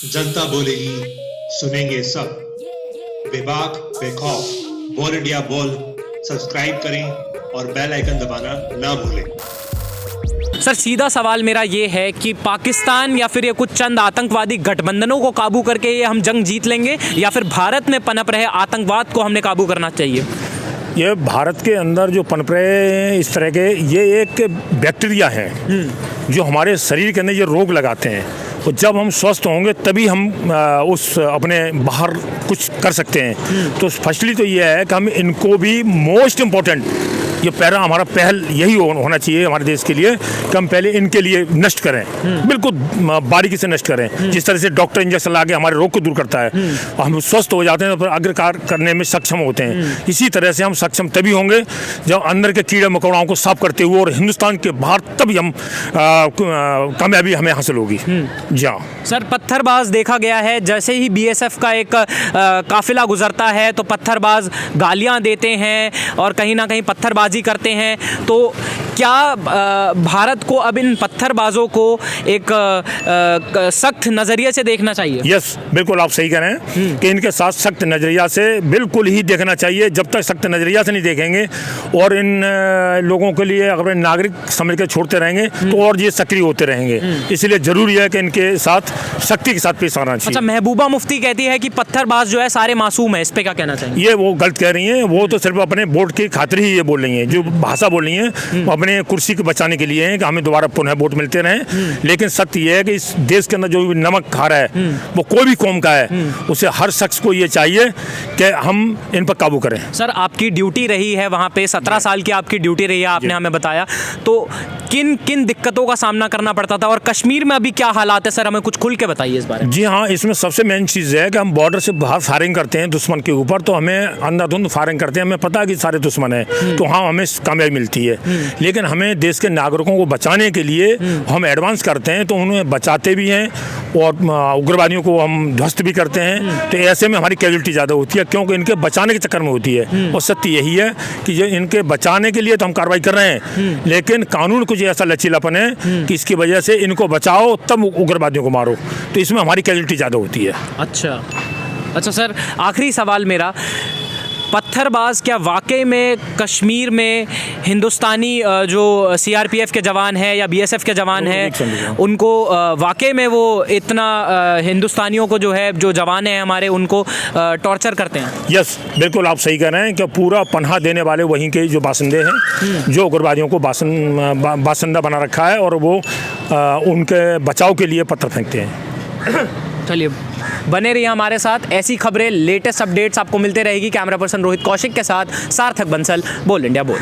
जनता बोलेगी, सुनेंगे सब। बेबाक बेखौफ बोल इंडिया बोल सब्सक्राइब करें और बेल आइकन दबाना ना भूलें। सर सीधा सवाल मेरा ये है कि पाकिस्तान या फिर ये कुछ चंद आतंकवादी गठबंधनों को काबू करके ये हम जंग जीत लेंगे या फिर भारत में पनप रहे आतंकवाद को हमने काबू करना चाहिए? ये भारत के अंदर जो पनप रहे इस तरह के ये एक बैक्टीरिया है जो हमारे शरीर के अंदर ये रोग लगाते हैं और जब हम स्वस्थ होंगे तभी हम उस अपने बाहर कुछ कर सकते हैं। तो फर्स्टली तो ये है कि हम इनको भी मोस्ट इम्पोर्टेंट ये हमारा पहल यही होना चाहिए हमारे देश के लिए कि हम पहले इनके लिए नष्ट करें, बिल्कुल बारीकी से नष्ट करें। जिस तरह से डॉक्टर इंजेक्शन ला के हमारे रोग को दूर करता है और हम स्वस्थ हो जाते हैं तो फिर अग्रकार करने में सक्षम होते हैं। इसी तरह से हम सक्षम तभी होंगे जब अंदर के कीड़े मकोड़ों को साफ करते हुए और हिंदुस्तान के बाहर तभी हम कामयाबी हमें हासिल होगी। जी हाँ सर, पत्थरबाज देखा गया है जैसे ही बीएसएफ का एक काफिला गुजरता है तो पत्थरबाज गालियां देते हैं और कहीं ना कहीं पत्थरबाजी करते हैं। तो क्या भारत को अब इन पत्थरबाजों को एक सख्त नज़रिए से देखना चाहिए? यस, बिल्कुल आप सही कह रहे हैं कि इनके साथ सख्त नज़रिया से बिल्कुल ही देखना चाहिए। जब तक सख्त नज़रिया से नहीं देखेंगे और इन लोगों के लिए अगर नागरिक समझ के छोड़ते रहेंगे तो और ये सक्रिय होते रहेंगे। इसलिए ज़रूरी है कि इनके साथ सख्ती के साथ पेश आना चाहिए। अच्छा, महबूबा मुफ्ती कहती है कि पत्थरबाज जो है सारे मासूम है, इस पे क्या कहना चाहिए? ये वो गलत कह रही हैं। वो तो सिर्फ अपने वोट की खातिर ही ये बोल रही हैं। जो भाषा बोल रही हैं अपने कुर्सी को बचाने के लिए है कि हमें दोबारा पुनः वोट मिलते रहें। लेकिन सत्य ये है कि इस देश के अंदर जो भी नमक खा रहा है वो कोई भी कौम का है, उसे हर शख्स को ये चाहिए कि हम इन पर काबू करें। सर, आपकी ड्यूटी रही है वहाँ पे, 17 साल की आपकी ड्यूटी रही है, आपने हमें बताया। तो किन किन दिक्कतों का सामना करना पड़ता था और कश्मीर में अभी क्या हालात है सर, हमें कुछ खुल के बताइए इस बारे में। जी हाँ, इसमें सबसे मेन चीज़ है कि हम बॉर्डर से बाहर फायरिंग करते हैं दुश्मन के ऊपर, तो हमें अंधाधुंध फायरिंग करते हैं। हमें पता है कि सारे दुश्मन हैं, तो हाँ हमें कामयाबी मिलती है। लेकिन हमें देश के नागरिकों को बचाने के लिए हम एडवांस करते हैं, तो उन्हें बचाते भी हैं और उग्रवादियों को हम ध्वस्त भी करते हैं। तो ऐसे में हमारी कैजुअल्टी ज़्यादा होती है क्योंकि इनके बचाने के चक्कर में होती है। और सत्य यही है कि ये इनके बचाने के लिए तो हम कार्रवाई कर रहे हैं, लेकिन कानून कुछ ऐसा लचीलापन है कि इसकी वजह से इनको बचाओ तब उग्रवादियों को मारो, तो इसमें हमारी कैजुअल्टी ज़्यादा होती है। अच्छा सर, आखिरी सवाल मेरा, पत्थरबाज क्या वाकई में कश्मीर में हिंदुस्तानी जो सीआरपीएफ के जवान हैं या बीएसएफ के जवान हैं उनको वाकई में वो इतना हिंदुस्तानियों को जो है, जो जवान हैं हमारे, उनको टॉर्चर करते हैं? यस, बिल्कुल आप सही कह रहे हैं कि पूरा पनाह देने वाले वहीं के जो बासिंदे हैं जो उग्रवादियों को बासिंदा बना रखा है और वो उनके बचाव के लिए पत्थर फेंकते हैं। चलिए, बने रहिए हमारे साथ, ऐसी खबरें, लेटेस्ट अपडेट्स आपको मिलते रहेगी। कैमरा पर्सन रोहित कौशिक के साथ सार्थक बंसल, बोल इंडिया बोल।